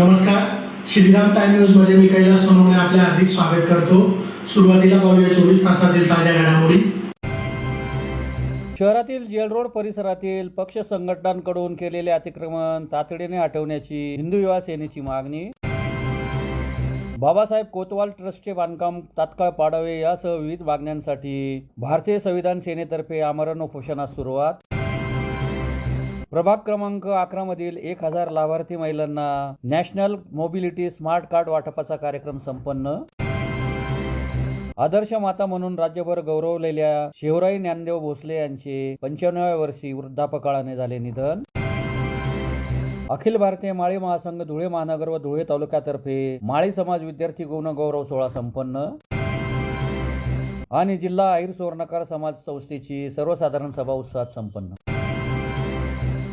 नमस्कार, Shriram time news मध्ये मी कैलास सोनवणे आपले हार्दिक स्वागत करतो। सुरुवातीला पाहूया 24 तासातील ताज्या घडामोडी। शहरातील जेल रोड परिसरातील पक्ष संघटनांकडून केलेले अतिक्रमण तातडीने हटवण्याची हिंदू युवा सेनेची मागणी। बाबासाहेब कोतवाल ट्रस्टचे बांधकाम तात्काळ पाडावे यासह विविध मागण्यांसाठी भारतीय संविधान सेनेतर्फे आमरण उपोषणास सुरुवात। प्रभाग क्रमांक 11 मधील 1000 लाभार्थी महिलांना नॅशनल मोबिलिटी स्मार्ट कार्ड वाटपाचा कार्यक्रम संपन्न। आदर्श माता म्हणून राज्यभर गौरवलेल्या शिवराई ज्ञानदेव भोसले यांचे 95व्या वर्षी वृद्धापकाळाने झाले निधन। अखिल भारतीय माळी महासंघ धुळे महानगर व धुळे तालुक्यातर्फे माळी समाज विद्यार्थी गुणगौरव सोहळा संपन्न। आणि जिल्हा आहिर सुवर्णकार समाज संस्थेची सर्वसाधारण सभा उत्साहात संपन्न।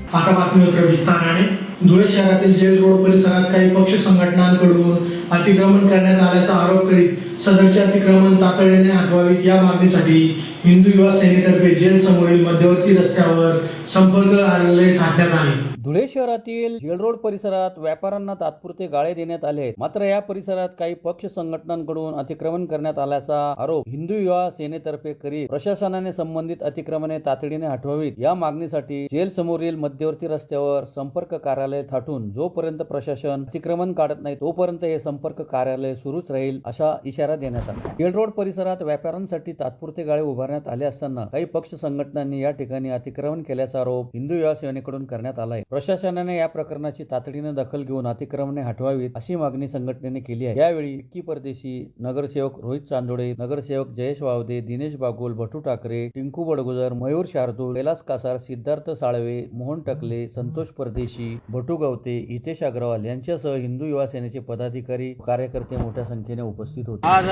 आता बातमीपत्र विस्ताराने। धुळे शहरातील जेल रोड परिसरात काही पक्ष संघटनांकडून अतिक्रमण करण्यात आल्याचा आरोप करीत सदरचे अतिक्रमण तातडीने हटवावीत या मागणीसाठी हिंदू युवा सेनेतर्फे जेल समोरील मध्यवर्ती रस्त्यावर संपर्क कार्यालय टाकण्यात आले। धुळे शहरातील जेल रोड परिसरात व्यापाऱ्यांना तात्पुरते गाळे देण्यात आले, मात्र या परिसरात काही पक्ष संघटनांकडून अतिक्रमण करण्यात आल्याचा आरोप हिंदू युवा सेनेतर्फे करीत प्रशासनाने संबंधित अतिक्रमणे तातडीने हटवावीत या मागणीसाठी जेल समोरील मध्यवर्ती रस्त्यावर संपर्क कार्यालय थाटून जोपर्यंत प्रशासन अतिक्रमण काढत नाही तोपर्यंत हे संपर्क कार्यालय सुरूच राहील असा इशारा देण्यात आला। जेल रोड परिसरात व्यापाऱ्यांसाठी तात्पुरते गाळे उभारण्यात आले असताना काही पक्ष संघटनांनी या ठिकाणी अतिक्रमण केल्याचा आरोप हिंदू युवा सेनेकडून करण्यात आला आहे। प्रशासनाने या प्रकरणाची तातडीने दखल घेऊन अतिक्रमणे हटवावीत अशी मागणी संघटनेने केली आहे। यावेळी इक्की परदेशी, नगरसेवक रोहित चांदोडे, नगरसेवक जयेश वावदे, दिनेश बागुल, भटू ठाकरे, टिंकू बडगुजर, मयूर शार्दूल, कैलास कासार, सिद्धार्थ साळवे, मोहन टकले, संतोष परदेशी, भटू गवते, हितेश अग्रवाल यांच्यासह हिंदू युवा सेनेचे पदाधिकारी कार्यकर्ते मोठ्या संख्येने उपस्थित होते। आज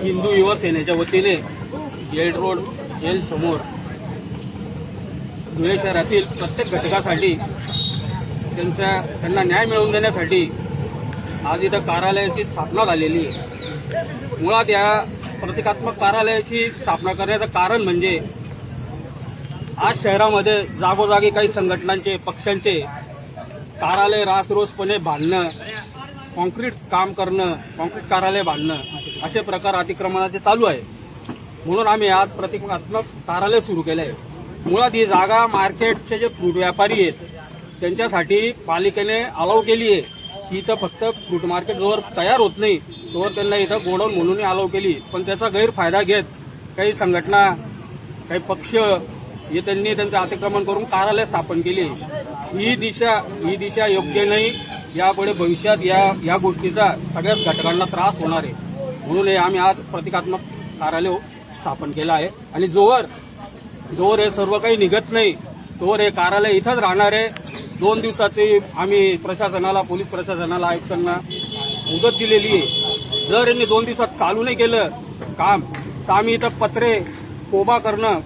हिंदू युवा सेनेच्या वतीने जेल रोड जेल समोर धुळे शहरातील प्रत्येक घटकासाठी त्यांना न्याय मिळवून देण्यासाठी आज इथं कार्यालयाची स्थापना झालेली आहे। मुळात या प्रतिकात्मक कार्यालयाची स्थापना करण्याचं कारण म्हणजे आज शहरामध्ये जागोजागी काही संघटनांचे पक्षांचे कार्यालय रासरोसपणे बांधणं, कॉन्क्रीट काम करणं, कॉन्क्रीट कार्यालय बांधणं असे प्रकार अतिक्रमणाचे चालू आहे। म्हणून आम्ही आज प्रतिकात्मक कार्यालय सुरू केलं आहे। मुळात ही जागा मार्केटचे जे फ्रूट व्यापारी आहेत त्यांच्यासाठी पालिकेने अलाव केली आहे की इथं फक्त फ्रूट मार्केट जोवर तयार होत नाही तोवर त्यांना इथं गोडाऊन म्हणून अलाव केली, पण त्याचा गैरफायदा घेत काही संघटना, काही पक्ष हे त्यांनी त्यांचं अतिक्रमण करून कार्यालय स्थापन केली। ही दिशा योग्य नाही। यापुढे भविष्यात या गोष्टीचा सगळ्याच घटकांना त्रास होणार आहे। म्हणून आम्ही आज प्रतिकात्मक कार्यालय स्थापन केलं आहे आणि जोवर हे सर्व काही निघत नाही तोवर हे कार्यालय इथंच राहणार आहे। 2 दिवसाची आम्ही प्रशासनाला, पोलीस प्रशासनाला, आयुक्तांना मुदत दिलेली आहे। जर यांनी 2 दिवसात चालू नाही केलं काम तर आम्ही इथं पत्रे, कोबा करणं,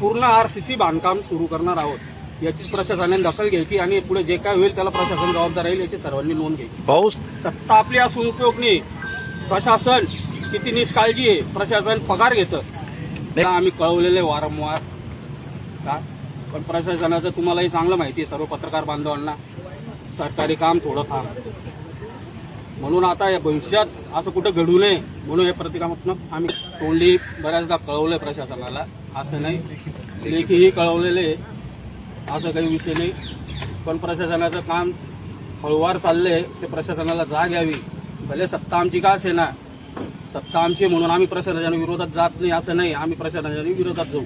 पूर्ण आरसीसी बांधकाम सुरू करणार आहोत। याची प्रशासनाने दखल घ्यायची आणि पुढे जे काय होईल त्याला प्रशासन जबाबदार राहील याची सर्वांनी नोंद घ्यायची। पाऊस सत्ता आपली असून उपयोग नाही। प्रशासन किती निष्काळजी आहे, प्रशासन पगार घेतं, आम्ही कळवलेले वारंवार का, पण प्रशासनाचं तुम्हालाही चांगलं माहिती आहे, सर्व पत्रकार बांधवांना सरकारी काम थोडं थांब, म्हणून आता या भविष्यात असं कुठं घडू नये म्हणून हे प्रतिकात्मक आम्ही तोंडी बऱ्याचदा कळवलंय प्रशासनाला, असं नाही लेखीही कळवलेले, असं काही विषय नाही। पण प्रशासनाचं काम हळूवार चाललंय, ते प्रशासनाला जाग यावी। भले सत्ता आमची का असे ना, सत्ता आमची म्हणून आम्ही प्रशासनाच्या विरोधात जात नाही असं नाही, आम्ही प्रशासनाच्या विरोधात जाऊ।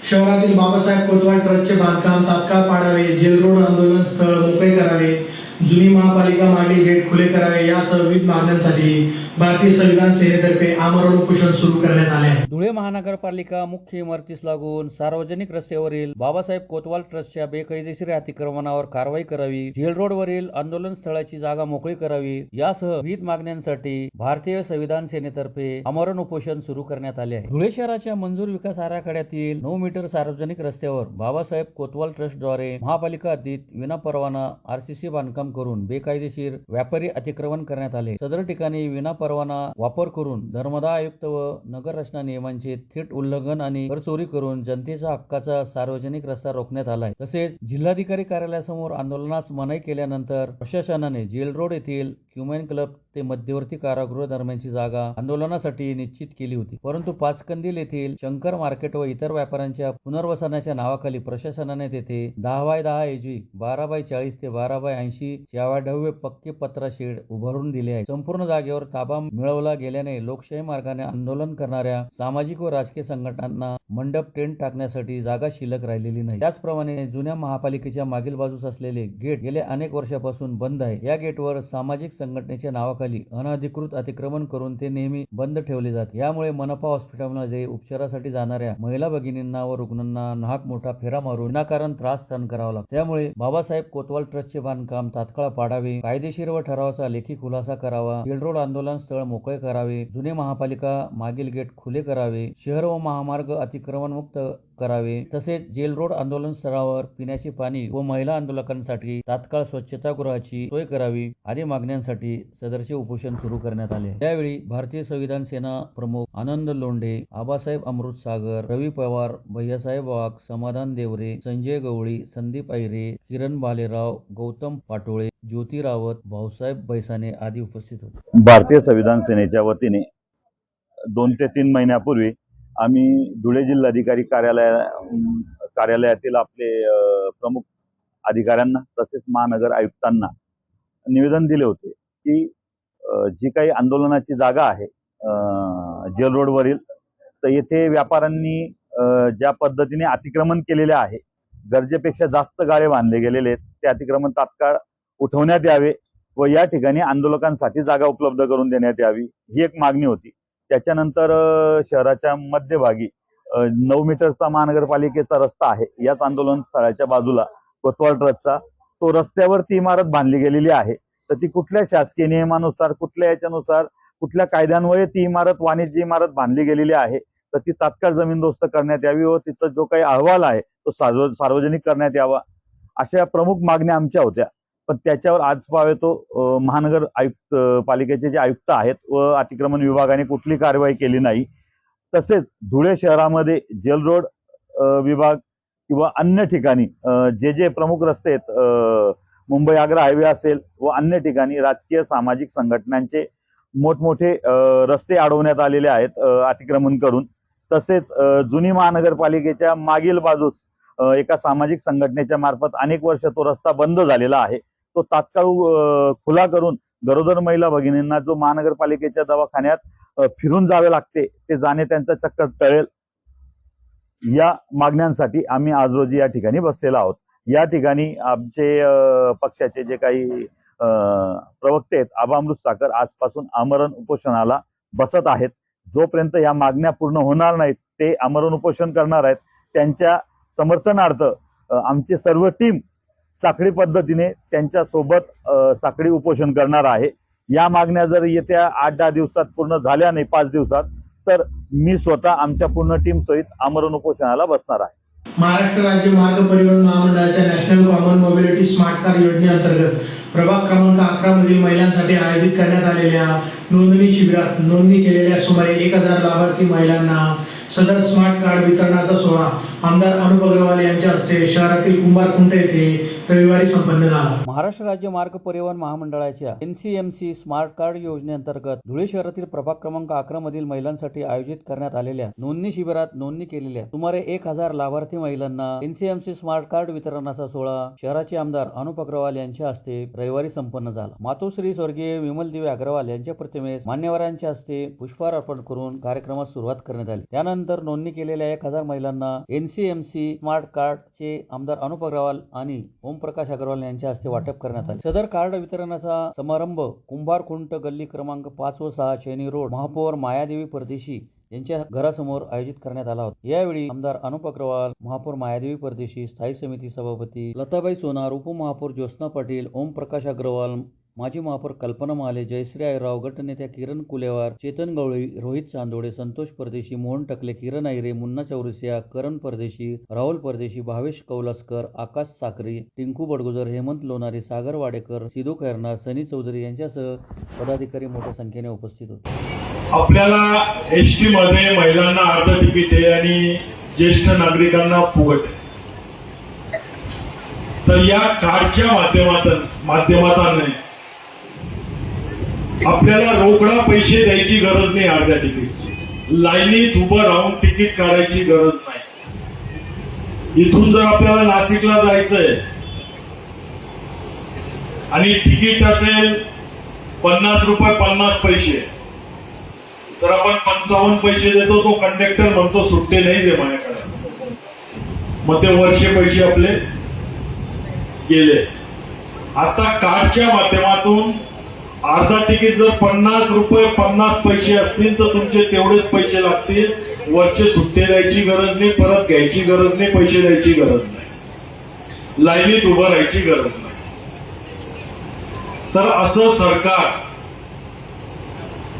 शहरातील बाबासाहेब कोतवाल ट्रस्टचे बांधकाम तात्काळ पाडावे, जेल रोड आंदोलन स्थळ मोकळे करावे, जुनी महापालिका मागील गेट खुले करावे यासह विविध मागण्यांसाठी भारतीय संविधान सेनेतर्फे आमरण उपोषण सुरू करण्यात आले आहे। धुळे महानगरपालिका मुख्य इमारतीस लागून सार्वजनिक रस्त्यावरील बाबासाहेब कोतवाल ट्रस्टच्या बेकायदेशीर अतिक्रमणावर कारवाई करावी, जेल रोडवरील आंदोलन स्थळाची जागा मोकळी करावी यासह विविध मागण्यांसाठी भारतीय संविधान सेनेतर्फे आमरण उपोषण सुरू करण्यात आले आहे। धुळे शहराच्या मंजूर विकास आराखड्यातील 9 मीटर सार्वजनिक रस्त्यावर बाबासाहेब कोतवाल ट्रस्टद्वारे महापालिका हद्दीत विनापरवाना आरसीसी बांधकाम अतिक्रमण करून बेकायदेशीर व्यापारी अतिक्रमण करण्यात आले. सदर ठिकाणी विनापरवाना वापर करून धर्मदाय आयुक्त व नगर रचना नियमांचे थेट उल्लंघन आणि कर चोरी करून जनतेच्या हक्काचा सार्वजनिक रस्ता रोखण्यात आलाय. तसेच जिल्हाधिकारी कार्यालयासमोर आंदोलनास मनाई केल्यानंतर प्रशासनाने जेल रोड येथील क्युमेन क्लब ते मध्यवर्ती कारागृह दरम्यानची जागा आंदोलनासाठी निश्चित केली होती. परंतु पाचकंदील येथील शंकर मार्केट व इतर व्यापाऱ्यांच्या पुनर्वसनाच्या नावाखाली प्रशासनाने तेथे 10x10 ऐवजी 12x40 ते 12x80 चे अवाढव्य पक्के पत्रा शेड उभारून दिले आहे. संपूर्ण जागेवर ताबा मिळवला गेल्याने लोकशाही मार्गाने आंदोलन करणाऱ्या सामाजिक व राजकीय संघटनांना मंडप टेंट टाकण्यासाठी जागा शिल्लक राहिलेली नाही. त्याचप्रमाणे जुन्या महापालिकेच्या मागील बाजूस असलेले गेट गेल्या अनेक वर्षापासून बंद आहे. या गेटवर सामाजिक संघटनेच्या नावाखाली अनधिकृत अतिक्रमण करून ते नेहमी बंद ठेवले जाते. यामुळे मनपा हॉस्पिटलमध्ये उपचारासाठी जाणाऱ्या महिला भगिनींना व रुग्णांना नाहक मोठा फेरा मारून विनाकारण त्रास सहन करावा लागतो. त्यामुळे बाबासाहेब कोतवाल ट्रस्टचे बांधकाम तात्काळ पाडावे, कायदेशीर व ठरावाचा लेखी खुलासा करावा, जेल रोड आंदोलन स्थळ मोकळे करावे, जुने महापालिका मागील गेट खुले करावे, शहर व महामार्ग अतिक्रमण मुक्त करावे, तसेच जेल रोड आंदोलन स्थळावर पिण्याचे पाणी व महिला आंदोलकांसाठी तात्काळ स्वच्छतागृहाची सोय करावी आदी मागण्यांसाठी सदरचे उपोषण सुरू करण्यात आले. त्यावेळी भारतीय संविधान सेना प्रमुख आनंद लोंढे, आबासाहेब अमृत सागर, रवी पवार, भैयासाहेब वाघ, समाधान देवरे, संजय गवळी, संदीप ऐरे, किरण बालेराव, गौतम पाटोळे, ज्योती रावत, भाऊसाहेब बैसाने आदी उपस्थित होते. भारतीय संविधान सेनेच्या वतीने 2 ते 3 महिन्यापूर्वी आम्ही धुळे जिल्हाधिकारी कार्यालयातील आपले प्रमुख अधिकाऱ्यांना तसेच महानगर आयुक्तांना निवेदन दिले होते की जी काही आंदोलनाची जागा आहे जेल रोडवरील, तर येथे व्यापाऱ्यांनी ज्या पद्धतीने अतिक्रमण केलेले आहे, गरजेपेक्षा जास्त गाळे बांधले गेलेले आहेत, ते अतिक्रमण तात्काळ उठवण्यात यावे व या ठिकाणी आंदोलकांसाठी जागा उपलब्ध करून देण्यात यावी, ही एक मागणी होती. त्याच्यानंतर शहराच्या मध्यभागी 9 मीटरचा महानगरपालिकेचा रस्ता आहे, याच आंदोलन स्थळाच्या बाजूला कोतवाल ट्रस्टचा तो रस्त्यावर ती इमारत बांधली गेलेली आहे. तर ती कुठल्या शासकीय नियमानुसार, कुठल्या याच्यानुसार, कुठल्या कायद्यान्वये ती इमारत वाणिज्य इमारत बांधली गेलेली आहे, तर ती तात्काळ जमीनदोस्त करण्यात यावी व तिचा जो काही अहवाल आहे तो सार्वजनिक करण्यात यावा, अशा प्रमुख मागण्या आमच्या होत्या. पण त्याच्यावर आज पावे तो महानगर आयुक्त पालिकेचे जे आयुक्त आहेत व अतिक्रमण विभागाने कुठली कारवाई केली नाही. तसेच धुळे शहरामध्ये जेल रोड विभाग किंवा अन्य ठिकाणी जे प्रमुख रस्ते आहेत, मुंबई आग्रा हायवे असेल व अन्य ठिकाणी राजकीय सामाजिक संघटनांचे मोठमोठे रस्ते अडवण्यात आलेले आहेत अतिक्रमण करून. तसेच जुनी महानगरपालिकेच्या मागील बाजूस एका सामाजिक संघटनेच्या मार्फत अनेक वर्ष तो रस्ता बंद झालेला आहे, तो तात्काळ खुला करून गरोदर महिला भगिनींना जो महानगरपालिकेच्या दवाखान्यात फिरून जावे लागते, ते जाणे त्यांचा चक्कर टळेल, या मागण्यांसाठी आम्ही आज रोजी या ठिकाणी बसलेलो आहोत. या ठिकाणी आमचे पक्षाचे जे काही प्रवक्ते आहेत, आबा अमृत सागर, आजपासून आमरण उपोषणाला बसत आहेत. जोपर्यंत या मागण्या पूर्ण होणार नाहीत ते आमरण उपोषण करणार आहेत. त्यांच्या समर्थनार्थ आमची सर्व टीम साखळी पद्धतीने त्यांच्या सोबत साखळी उपोषण करणार आहे. या मागण्या जर येत्या 8-10 दिवसात पूर्ण झाल्या नाही, 5 दिवसात, तर मी स्वतः आमच्या पूर्ण टीम सहित आमरण उपोषणाला बसणार आहे. महाराष्ट्र राज्य मार्ग परिवहन महामंडळाच्या national common mobility smart car योजनेअंतर्गत प्रभाग क्रमांक 11 मधील महिलांसाठी आयोजित करण्यात आलेल्या नोंदणी शिबिरात नोंदणी केलेल्या सुमारे 1000 लाभार्थी महिलांना सदर स्मार्ट कार्ड वितरणाचा सोहळा आमदार अनुप अग्रवाल यांच्या हस्ते शहरातील कुंभारखुंट येथे रविवारी संपन्न झाला. महाराष्ट्र राज्य मार्ग परिवहन महामंडळाच्या NCMC स्मार्ट कार्ड योजनेअंतर्गत धुळे शहरातील प्रभाग क्रमांक 11 मधील महिलांसाठी आयोजित करण्यात आलेल्या नोंदणी शिबिरात नोंदणी केलेल्या सुमारे 1000 लाभार्थी महिलांना NCMC स्मार्ट कार्ड वितरणाचा सोहळा शहराचे आमदार अनुप अग्रवाल यांच्या हस्ते रविवारी संपन्न झाला. मातोश्री स्वर्गीय विमल दिवे अग्रवाल यांच्या प्रतिमेस मान्यवरांच्या हस्ते पुष्पहार अर्पण करून कार्यक्रमास सुरुवात करण्यात आली. त्यानंतर नोंदणी केलेल्या 1000 महिलांना NCMC स्मार्ट कार्डचे आमदार अनुप अग्रवाल आणि ओमप्रकाश अग्रवाल यांच्या हस्ते वाटप करण्यात आले. सदर कार्ड वितरणाचा समारंभ कुंभारखुंट गल्ली क्रमांक 5 व 6 शनी रोड महापौर मायादेवी परदेशी यांच्या घरासमोर आयोजित करण्यात आला होता. यावेळी आमदार अनुप अग्रवाल, महापौर मायादेवी परदेशी, स्थायी समिती सभापती लताबाई सोनार, उपमहापौर ज्योत्स्ना पाटील, ओमप्रकाश अग्रवाल, माजी महापौर कल्पना महाले, जयश्री आयराव, गटनेत्या किरण कुलेवार, चेतन गवळी, रोहित चांदोडे, संतोष परदेशी, मोहन टकले, किरण आयरे, मुन्ना चौरसिया, करण परदेशी, राहुल परदेशी, भावेश कौलासकर, आकाश साकरी, टिंकू बडगुजर, हेमंत लोणारी, सागर वाडेकर, सिधू खैरनार, सनी चौधरी यांच्यासह पदाधिकारी मोठ्या संख्येने उपस्थित होते. आपल्याला एसटी मध्ये महिलांना अर्ध तिकीट आहे आणि ज्येष्ठ नागरिकांना फुकट आहे. तर या कार्डच्या माध्यमातून आपल्याला रोकडा पैसे द्यायची गरज नाही. अर्ध्या तिकीटची लाईनीत उभं राहून तिकीट काढायची गरज नाही. इथून जर आपल्याला नाशिकला जायचंय आणि तिकीट असेल 50 रुपये 50 पैसे, तर आपण 55 पैसे देतो. तो कंडक्टर म्हणतो सुट्टे नाही जे माझ्याकडे, मग ते वरचे पैसे आपले गेले. आता कार्डच्या माध्यमातून अर्धा तिकीट जर 50 रुपये 50 पैसे असतील तर तुमचे तेवढेच पैसे लागतील. वरचे सुट्टे द्यायची गरज नाही, परत घ्यायची गरज नाही, पैसे द्यायची गरज नाही, लाईनीत उभं राहायची गरज नाही. तर असं सरकार,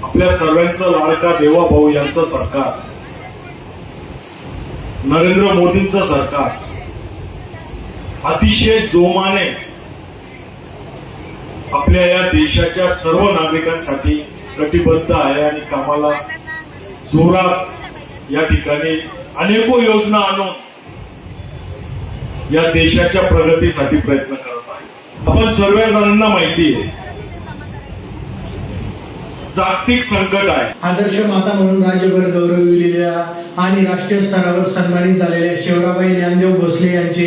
आपल्या सर्वांचा लाडका देवा भाऊ यांचं सरकार, नरेंद्र मोदींचं सरकार अतिशय जोमाने आपल्या या देशाच्या सर्व नागरिकांसाठी कटिबद्ध आहे आणि कामाला जोरात या ठिकाणी अनेको योजना आणून या देशाच्या प्रगतीसाठी प्रयत्न करत आहे. आपण सर्वजणांना माहिती आहे जागतिक संकट आहे. आदर्श माता म्हणून राज्यभर गौरविलेल्या आणि राष्ट्रीय स्तरावर सन्मानित झालेल्या शिवराबाई ज्ञानदेव भोसले यांचे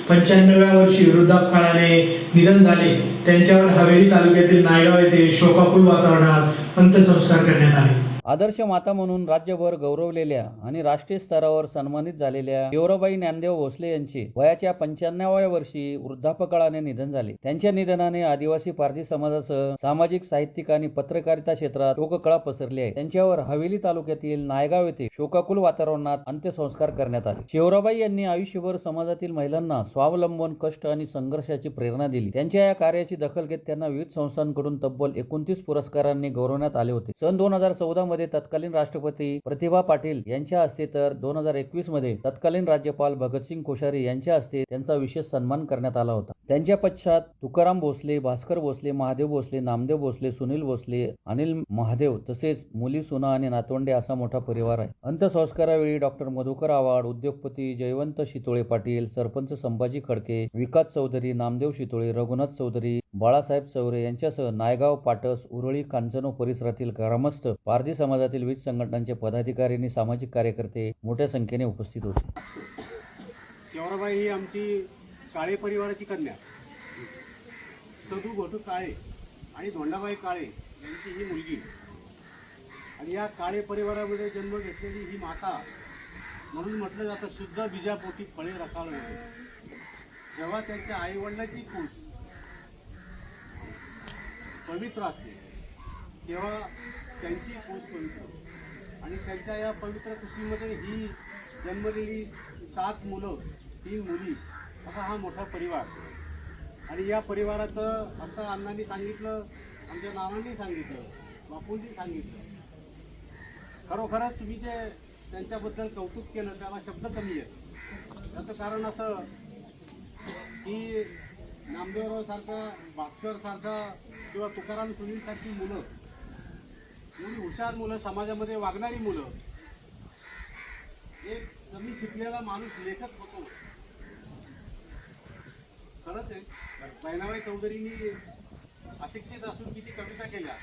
95व्या वर्षी वृद्धापकाळाने निधन झाले. त्यांच्यावर हवेली तालुक्यातील नायगाव येथे शोकाकुल वातावरणात अंत्यसंस्कार करण्यात आले. आदर्श माता म्हणून राज्यभर गौरवलेल्या आणि राष्ट्रीय स्तरावर सन्मानित झालेल्या शिवराबाई ज्ञानदेव भोसले यांचे वयाच्या 95व्या वर्षी वृद्धापकाळाने निधन झाले. त्यांच्या निधनाने आदिवासी पारधी समाजासह सामाजिक, साहित्यिक आणि पत्रकारिता क्षेत्रात शोककळा पसरली आहे. त्यांच्यावर हवेली तालुक्यातील नायगाव येथे शोकाकुल वातावरणात अंत्यसंस्कार करण्यात आले. शिवराबाई यांनी आयुष्यभर समाजातील महिलांना स्वावलंबन, कष्ट आणि संघर्षाची प्रेरणा दिली. त्यांच्या या कार्याची दखल घेत त्यांना विविध संस्थांकडून तब्बल 29 पुरस्कारांनी गौरवण्यात आले होते. सन 2014 मध्ये तत्कालीन राष्ट्रपती प्रतिभा पाटील यांच्या हस्ते तर 2021 मध्ये तत्कालीन राज्यपाल भगतसिंग कोश्यारी यांच्या हस्ते त्यांचा विशेष सन्मान करण्यात आला होता. त्यांच्या पश्चात तुकाराम भोसले, भास्कर भोसले, महादेव भोसले, नामदेव भोसले, सुनील भोसले, अनिल महादेव तसेच मुली, सुना आणि नातवंडे असा मोठा परिवार आहे. अंत्यसंस्कारावेळी डॉक्टर मधुकर आव्हाड, उद्योगपती जयवंत शितोळे पाटील, सरपंच संभाजी खडके, विकास चौधरी, नामदेव शितोळे, रघुनाथ चौधरी, बाळासाहेब चौरे यांच्यासह नायगाव, पाटस, उरळी, कांचनो परिसरातील ग्रामस्थ, पारधी समाजातील विविध संघटनांचे पदाधिकारी आणि सामाजिक कार्यकर्ते मोठ्या संख्येने उपस्थित होते. शिवराबाई ही आमची काळे परिवाराची कन्या, सदू घोटू काळे आणि धोंडाबाई काळे यांची ही मुलगी आणि या काळे परिवारामध्ये जन्म घेतलेली ही माता म्हणून म्हटलं जातं शुद्ध बीजापोटी फळे रसाळ होते. जेव्हा त्यांच्या आईवडिलाची कूस पवित्र असते तेव्हा त्यांची कूस पवित्र आणि त्यांच्या या पवित्र कुशीमध्ये ही जन्मलेली 7 मुलं 3 मुली असा हा मोठा परिवार. आणि या परिवाराचं आता अण्णांनी सांगितलं, आमच्या नानांनी सांगितलं, बापूंनी सांगितलं. खरोखरच तुम्ही जे त्यांच्याबद्दल कौतुक केलं त्याला शब्द कमी आहेत. त्याचं कारण असं की नामदेवराव सारखा, भास्कर सारखा किंवा तुकाराम सुनील सारखी मुलं, एवढी हुशार मुलं, समाजामध्ये वागणारी मुलं, एक कमी शिकलेला माणूस लेखक होतो. खरंच आहे, बहिणाबाई चौधरींनी अशिक्षित असून किती कविता केल्या,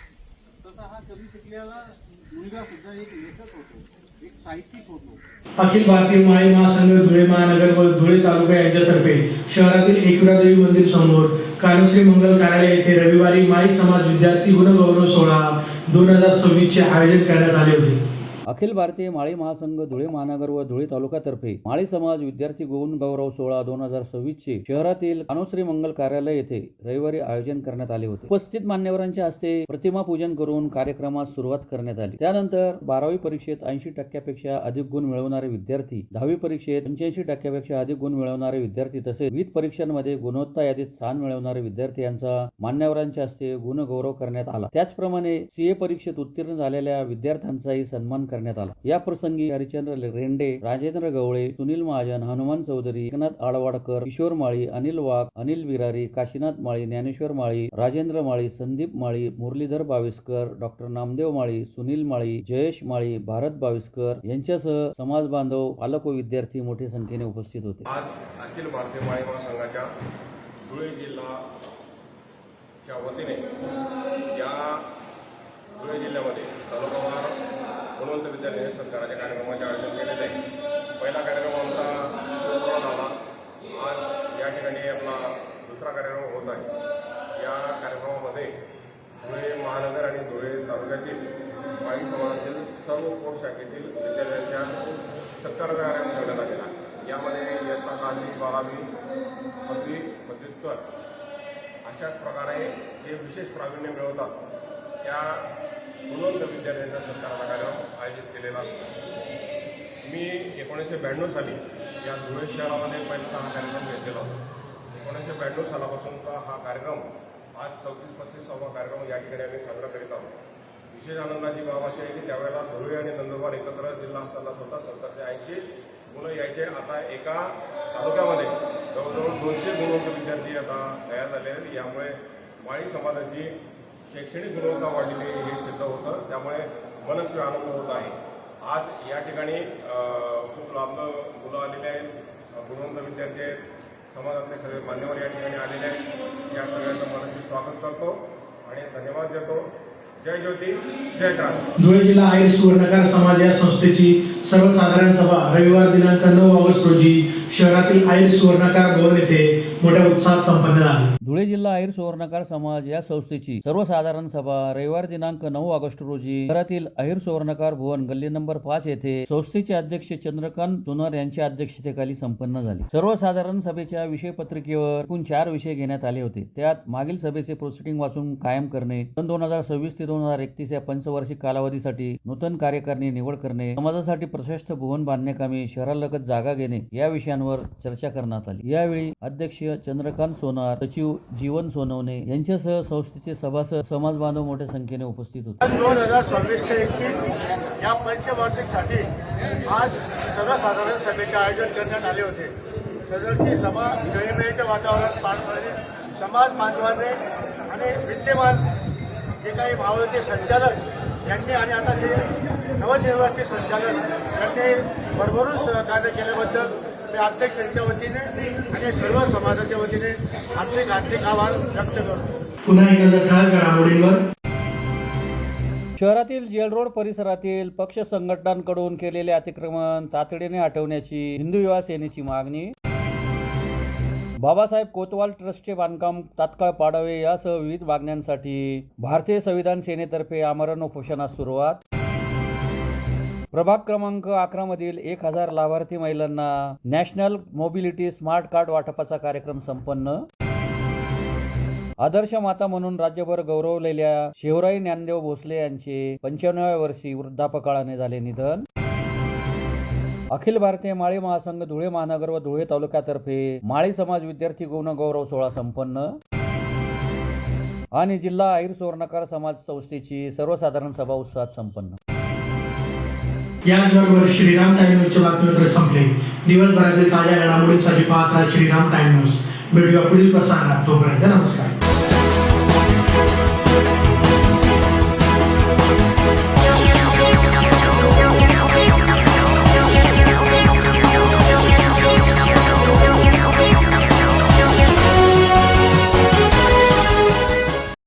तसा हा कमी शिकलेला मुलगा सुद्धा एक लेखक होतो, एक साहित्यिक होतो. अखिल भारतीय माळी महासंघ धुळे महानगर व धुळे तालुका यांच्यातर्फे शहरातील एकविरादेवी मंदिर समोर कानुश्री मंगल कार्यालय येथे रविवारी माळी समाज विद्यार्थी गुणगौरव सोहळा 2026 चे आयोजन करण्यात आले होते. अखिल भारतीय माळी महासंघ धुळे महानगर व धुळे तालुक्यातर्फे माळी समाज विद्यार्थी गुण गौरव सोहळा 2026 चे शहरातील अनुश्री मंगल कार्यालय येथे रविवारी आयोजन करण्यात आले होते. उपस्थित मान्यवरांच्या हस्ते प्रतिमा पूजन करून कार्यक्रमास सुरुवात करण्यात आली. त्यानंतर 12वी परीक्षेत 80% अधिक गुण मिळवणारे विद्यार्थी, 10वी परीक्षेत 85% अधिक गुण मिळवणारे विद्यार्थी तसेच विविध परीक्षांमध्ये गुणवत्ता यादीत स्थान मिळवणारे विद्यार्थी यांचा मान्यवरांच्या हस्ते गुणगौरव करण्यात आला. त्याचप्रमाणे सीए परीक्षेत उत्तीर्ण झालेल्या विद्यार्थ्यांचाही सन्मान करण्यात आला. या प्रसंगी हरिचंद्र रेंडे, राजेंद्र गवळे, सुनील महाजन, हनुमान चौधरी, एकनाथ आळवाडकर, किशोर माळी, अनिल वाघ, अनिल विरारी, काशीनाथ माळी, ज्ञानेश्वर माळी, राजेंद्र माळी, संदीप माळी, मुरलीधर बाविस्कर, डॉक्टर नामदेव माळी, सुनील माळी, जयेश माळी, भारत बाविस्कर यांच्यासह समाज बांधव, पालक व विद्यार्थी मोठ्या संख्येने उपस्थित होते. आज अखिल भारतीय माळी महासंघाच्या धुळे जिल्हाच्या वतीने या धुळे जिल्ह्यामध्ये तालुकावार गुणवंत विद्यालय सत्काराच्या कार्यक्रमाचे आयोजन केलेले आहे. पहिला कार्यक्रम आमचा सुरू झाला. आज या ठिकाणी आपला दुसरा कार्यक्रम होत आहे. या कार्यक्रमामध्ये धुळे महानगर आणि धुळे तालुक्यातील माळी समाजातील सर्व कोर शाखेतील विद्यालयांच्या सत्काराचा कार्यक्रम ठेवण्यात आलेला आहे. यामध्ये इयत्ता 10वी, 12वी, 10वी, पदव्युत्तर अशाच प्रकारे जे विशेष प्रावीण्य मिळवतात त्या गुणवंत विद्यार्थ्यांच्या सत्काराचा कार्यक्रम आयोजित केलेला असतो. मी 1992 साली या धुळे शहरामध्ये पहिल्यांदा हा कार्यक्रम घेतलेला होता. 1992 सालापासूनचा हा कार्यक्रम आज 34-35वा कार्यक्रम या ठिकाणी आम्ही साजरा करीत आहोत. विशेष आनंदाची बाब अशी आहे की त्यावेळेला धुळे आणि नंदुरबार एकत्र जिल्हा असताना सुद्धा 70 ते 80 गुण यायचे. आता एका तालुक्यामध्ये जवळजवळ 200 गुणवंत विद्यार्थी आता तयार झाले आहेत. यामुळे माळी समाजाची शैक्षणिक गुणवत्ता वाढलेली हे सिद्ध होतं. त्यामुळे मनस्वी आनंद होत आहे. आज या ठिकाणी खूप लांब मुलं आलेले आहेत, गुणवंत विद्यार्थी आहेत, समाजातले सगळे मान्यवर या ठिकाणी आलेले आहेत. या सगळ्यांचं मनस्वी स्वागत करतो आणि धन्यवाद देतो. जय ज्योती, जय क्रांती. धुळे जिल्हा आयर सुवर्णकार समाज या संस्थेची सर्वसाधारण सभा रविवार दिनांक 9 ऑगस्ट रोजी शहरातील आयर सुवर्णकार भवन येथे मोठ्या उत्साहात संपन्न झाली. धुळे जिल्हा आयर सुवर्णकार समाज या संस्थेची सर्वसाधारण सभा रविवार दिनांक 9 ऑगस्ट रोजी शहरातील आयर सुवर्णकार भवन गल्ली नंबर 5 येथे संस्थेचे अध्यक्ष चंद्रकांत सोनार यांच्या अध्यक्षतेखाली संपन्न झाली. सर्वसाधारण सभेच्या विषय पत्रिकेवर एकूण 4 विषय घेण्यात आले होते. त्यात मागील सभेचे प्रोसिडिंग वाचून कायम करणे, सन 2026 ते 2031 या पंचवार्षिक कालावधीसाठी नूतन कार्यकारिणी निवड करणे, समाजासाठी प्रशस्त भवन बांधण्याकामी शहरालगत जागा घेणे या विषयांवर चर्चा करण्यात आली. यावेळी अध्यक्ष चंद्रकांत सोनार, सचिव जीवन सोनवणे यांच्यासह संस्थेचे सभासद, समाज बांधव मोठ्या संख्येने उपस्थित होते. 2026 ते 21 या पंचवार्षिकसाठी आज सर्वसाधारण सभेचे आयोजन करण्यात आले होते. सदरची सभा खेळीमेळीचे वातावरण पार पडले. समाज बांधवांनी आणि विद्यमान जे काही मावळचे संचालक यांनी आणि आता जे नवनिर्वाचित संचालक यांनी भरभरून सहकार्य केल्याबद्दल मी अध्यक्षांच्या वतीने आणि सर्व समाजाच्या वतीने हार्दिक आभार व्यक्त करतो. पुन्हा एक नजर ठळक घडामोडींवर. शहरातील जेल रोड परिसरातील पक्ष संघटनांकडून केलेले अतिक्रमण तातडीने हटवण्याची हिंदू युवा सेनेची मागणी. बाबासाहेब कोतवाल ट्रस्टचे बांधकाम तात्काळ पाडावे यासह विविध मागण्यांसाठी भारतीय संविधान सेनेतर्फे आमरण उपोषणास सुरुवात. प्रभाग क्रमांक 11 मधील 1000 लाभार्थी महिलांना नॅशनल मोबिलिटी स्मार्ट कार्ड वाटपाचा कार्यक्रम संपन्न. आदर्श माता म्हणून राज्यभर गौरवलेल्या शिवराई ज्ञानदेव भोसले यांचे 95व्या वर्षी वृद्धापकाळाने झाले निधन. अखिल भारतीय माळी महासंघ धुळे महानगर व धुळे तालुक्यातर्फे माळी समाज विद्यार्थी गुण गौरव सोहळा संपन्न. आणि जिल्हा आयर सुवर्णकार समाज संस्थेची सर्वसाधारण सभा उत्साहात संपन्न. याचबरोबर श्रीराम टाइम न्यूजचे बातमीपत्र संपले. दिवसभरातील ताज्या घडामोडींसाठी पाहत राहा श्रीराम टाइम न्यूज. भेटूया पुढील प्रसारणात. तोपर्यंत नमस्कार.